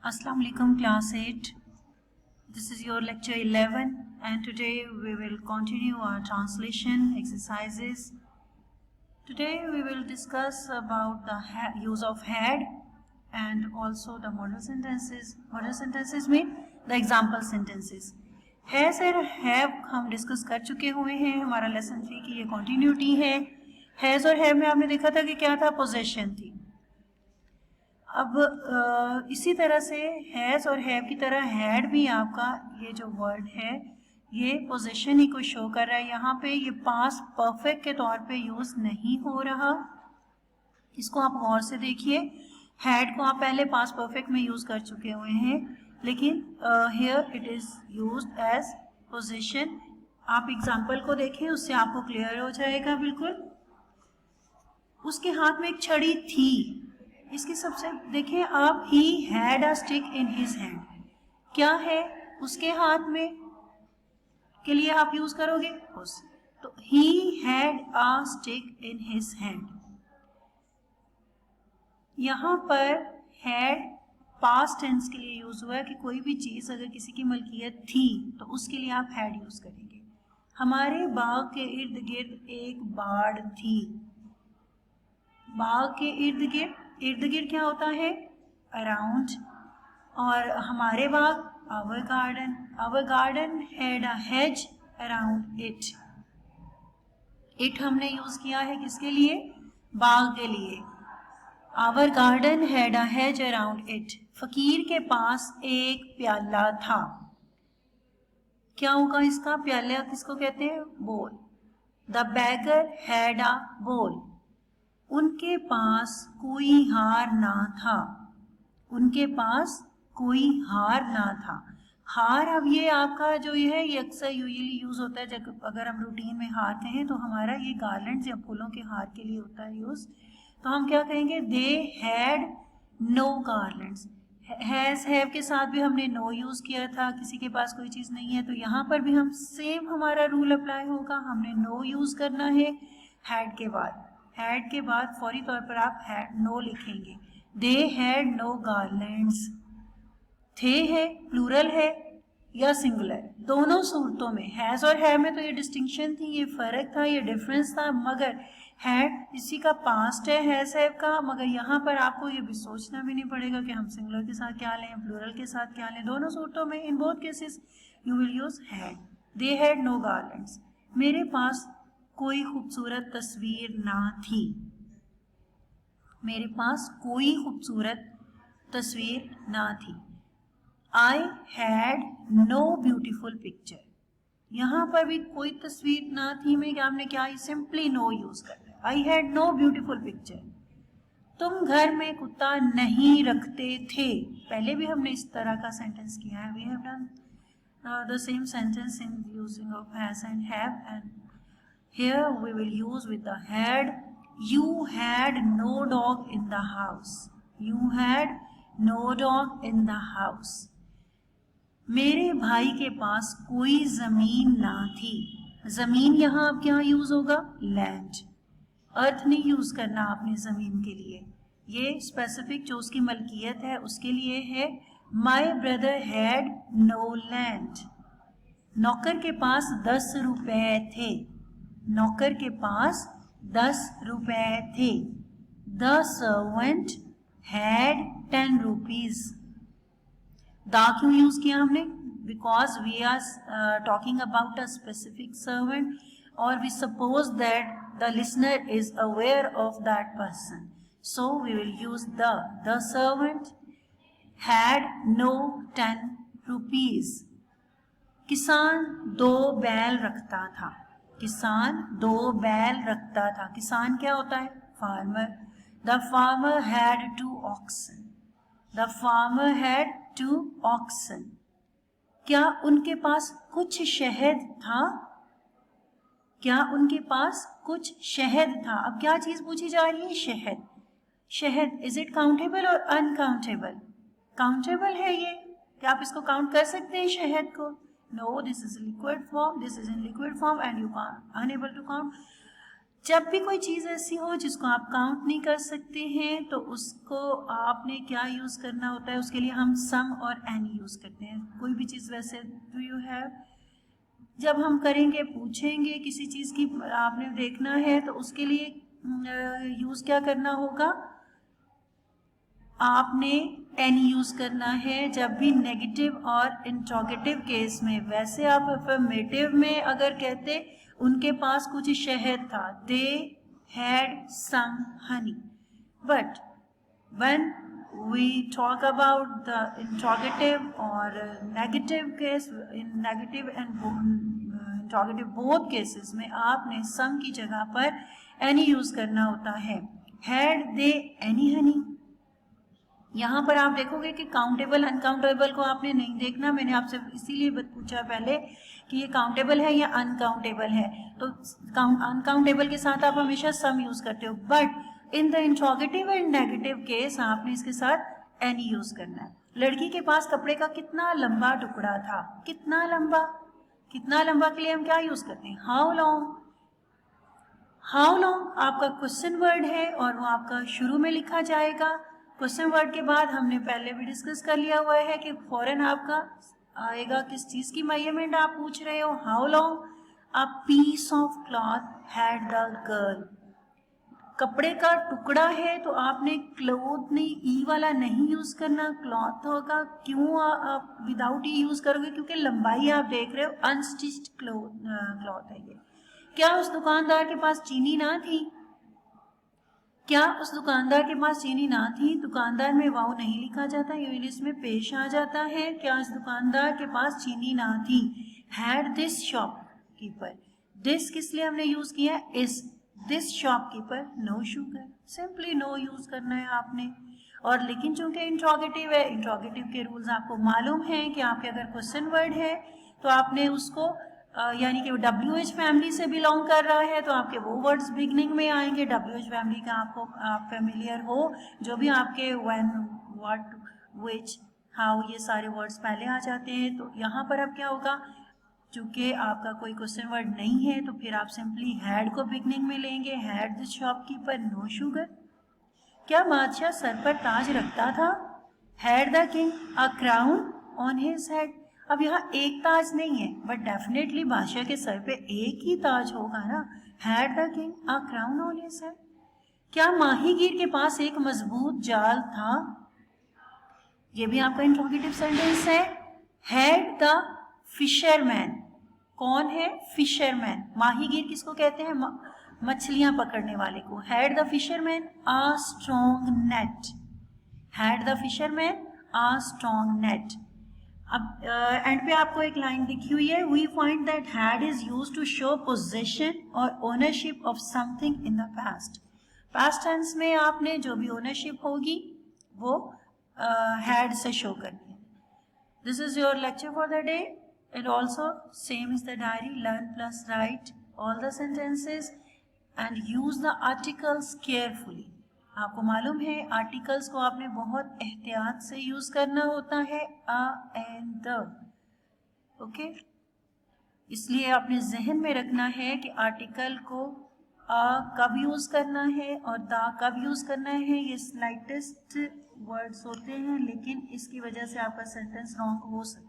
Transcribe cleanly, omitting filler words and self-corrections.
Assalamu alaikum class 8. This is your lecture 11 and today we will continue our translation exercises. Today we will discuss about the use of had and also the modal sentences. Modal sentences mean the example sentences. Has और have हम discuss कर चुके हुए हैं. हमारा lesson 3 की ये continuity है. हैज़ और हैव में आपने देखा था कि क्या था, पोजेशन थी. अब इसी तरह से हैज़ और हैव की तरह हैड भी आपका ये जो वर्ड है ये पोजीशन ही को शो कर रहा है. यहाँ पे ये पास्ट परफेक्ट के तौर पे यूज़ नहीं हो रहा. इसको आप गौर से देखिए. हैड को आप पहले पास्ट परफेक्ट में यूज़ कर चुके हुए हैं, लेकिन here it is used as position. आप एग्जाम्पल को देखें, उससे आपको क्लियर हो जाएगा बिल्कुल. उसके हाथ में एक छड़ी थी. इसकी सबसे देखिए आप, he had a stick in his hand. क्या है उसके हाथ में के लिए आप यूज करोगे उस. तो he had a stick in his hand. यहां पर हैड पास्ट टेंस के लिए यूज हुआ है कि कोई भी चीज अगर किसी की मलकियत थी तो उसके लिए आप हैड यूज करेंगे. हमारे बाग के इर्द गिर्द एक बाड़ थी. बाग के इर्द गिर्द क्या होता है, अराउंड. और हमारे बाग, our garden had a hedge around it. It हमने यूज किया है किसके लिए, बाग के लिए. Our garden had a hedge around it. फकीर के पास एक प्याला था. क्या होगा इसका, प्याला किसको कहते हैं, बोल. द बैगर हैड अ बोल. उनके पास कोई हार ना था. उनके पास कोई हार ना था. हार, अब ये आपका जो ये है ये अक्सर यूजुअली यूज होता है जब अगर हम रूटीन में हार कहें तो हमारा ये गार्लैंड्स या फूलों के हार के लिए होता है यूज. तो हम क्या कहेंगे, they had no garlands. Has have के साथ भी हमने नो यूज किया था, किसी के पास कोई चीज नहीं है. तो यहाँ पर भी हम सेम हमारा रूल अप्लाई होगा. हमने नो यूज करना है हैड के बाद. हैड के बाद फौरी तौर पर आप हैड नो लिखेंगे. They had no garlands. थे है, प्लूरल है या सिंगुलर, दोनों सूरतों में. हैज और हैव में तो ये डिस्टिंक्शन थी, ये फर्क था, ये डिफरेंस था. मगर हैड इसी का पास्ट है हैज हैव का. मगर यहाँ पर आपको ये भी सोचना भी नहीं पड़ेगा कि हम सिंगुलर के साथ क्या लें, प्लूरल के साथ क्या लें. दोनों सूरतों में, in both cases you will use had. They had no garlands. मेरे पास कोई खूबसूरत तस्वीर ना थी. मेरे पास कोई खूबसूरत तस्वीर ना थी. I had no beautiful picture. यहाँ पर भी कोई तस्वीर ना थी में क्या हमने क्या, सिंपली नो यूज कर रहे हैं. I had no beautiful picture. तुम घर में कुत्ता नहीं रखते थे. पहले भी हमने इस तरह का सेंटेंस किया है. We have done the same sentence in using of has and have. And here we will use with the had. You had no dog in the house. You had no dog in the house. मेरे भाई के पास कोई जमीन ना थी. जमीन यहाँ अब क्या यूज होगा, लैंड. अर्थ नहीं यूज करना आपने जमीन के लिए. ये स्पेसिफिक जो उसकी मलकियत है उसके लिए है. My brother had no land. नौकर के पास 10 रुपए थे. नौकर के पास 10 रुपए थे. The servant had 10 rupees. The क्यों यूज किया हमने, because we are talking about a specific servant और we suppose that the listener is aware of that person. So we will use the servant had no 10 rupees. किसान 2 बैल रखता था. किसान 2 बैल रखता था. किसान क्या होता है, farmer. The farmer had 2 oxen. The farmer had 2 oxen. क्या उनके पास कुछ शहद था. क्या उनके पास कुछ शहद था. अब क्या चीज पूछी जा रही है, शहद. शहद इज इट काउंटेबल और अनकाउंटेबल. काउंटेबल है ये, क्या आप इसको काउंट कर सकते हैं शहद को. No, this is liquid form. This is in liquid form and you can't unable to count. जब भी कोई चीज़ ऐसी हो जिसको आप काउंट नहीं कर सकते हैं तो उसको आपने क्या यूज़ करना होता है, उसके लिए हम सम और एनी यूज़ करते हैं। कोई भी चीज़ वैसे डू यू हैव, जब हम करेंगे पूछेंगे किसी चीज़ की आपने देखना है तो उसके लिए यूज़ क्या करना होगा, आपने एनी यूज़ करना है जब भी नेगेटिव और इंट्रोगेटिव केस में। वैसे आप अफर्मेटिव में अगर कहते उनके पास कुछ शहद था, they had some honey, but when we talk about the interrogative और negative case, in negative and interrogative both cases में आपने सम की जगह पर एनी यूज़ करना होता है। हैड दे एनी हनी, यहाँ पर आप देखोगे कि काउंटेबल अनकाउंटेबल को आपने नहीं देखना। मैंने आपसे इसीलिए पूछा पहले कि ये काउंटेबल है या अनकाउंटेबल है, तो अनकाउंटेबल के साथ आप हमेशा सम यूज़ करते हो, but in the interrogative and negative case आपने इसके साथ एनी यूज़ करना है। लड़की के पास कपड़े का कितना लंबा टुकड़ा था, कितना लंबा, कितना लंबा के लिए हम क्या यूज़ करते हैं, हाउ लॉन्ग। हाउ लॉन्ग आपका क्वेश्चन वर्ड है और वो आपका शुरू में लिखा जाएगा। क्वेश्चन वर्ड के बाद हमने पहले भी डिस्कस कर लिया हुआ है कि फौरन आपका आएगा किस चीज़ की मेजरमेंट आप पूछ रहे हो, how long a piece of cloth had the girl. कपड़े का टुकड़ा है तो आपने क्लोथ नहीं, ई वाला नहीं यूज़ करना, क्लॉथ होगा। क्यों आप विदाउट ई यूज़ करोगे, क्योंकि लंबाई आप देख रहे हो, अनस्टिच्ड क्लॉथ है ये। क्या उस दुकानदार के पास चीनी ना थी, क्या उस दुकानदार के पास चीनी ना थी, दुकानदार में वाव नहीं लिखा जाता, इंग्लिश में पेश आ जाता है। क्या इस दुकानदार के पास चीनी ना थी, हैड दिस शॉपकीपर, दिस किस लिए हमने यूज किया, इस, this shopkeeper no sugar, simply no use करना है आपने। और लेकिन चूंकि इंट्रोगेटिव है, इंट्रोगेटिव के रूल्स आपको मालूम है कि आपके अगर क्वेश्चन वर्ड है तो आपने उसको यानी कि WH फैमिली से बिलोंग कर रहा है तो आपके वो वर्ड्स बिगनिंग में आएंगे। WH फैमिली का आपको आप फेमिलियर हो, जो भी आपके व्हेन, व्हाट, व्हिच, हाउ, ये सारे वर्ड्स पहले आ जाते हैं। तो यहाँ पर अब क्या होगा, चूंकि आपका कोई क्वेश्चन वर्ड नहीं है तो फिर आप सिंपली हैड को बिगनिंग में लेंगे, had the shopkeeper no sugar. क्या बादशाह सर पर ताज रखता था, had the king a crown on his head. अब यहाँ एक ताज नहीं है बट डेफिनेटली बादशाह के सर पे एक ही ताज होगा ना, had the king a crown on his head. क्या माहीगीर के पास एक मजबूत जाल था, ये भी आपका इंट्रोगेटिव सेंटेंस है। हैड द फिशरमैन, कौन है, फिशरमैन, माहीगीर किसको कहते हैं, मछलियां पकड़ने वाले को। Had the fisherman a strong net, had the fisherman a strong net. अब एंड पे आपको एक लाइन दिखी हुई है, we find that had is used to show possession और ownership of something in the past. Past tense में आपने जो भी ओनरशिप होगी वो हैड से शो करनी है। This is your lecture for the day and also same is the diary, learn plus right all the sentences and use the articles carefully. आपको मालूम है आर्टिकल्स को आपने बहुत एहतियात से यूज करना होता है, अ एंड द, ओके। इसलिए आपने जहन में रखना है कि आर्टिकल को अ कब यूज करना है और द कब यूज करना है। ये स्लाइटेस्ट वर्ड्स होते हैं लेकिन इसकी वजह से आपका सेंटेंस रॉन्ग हो सकता है।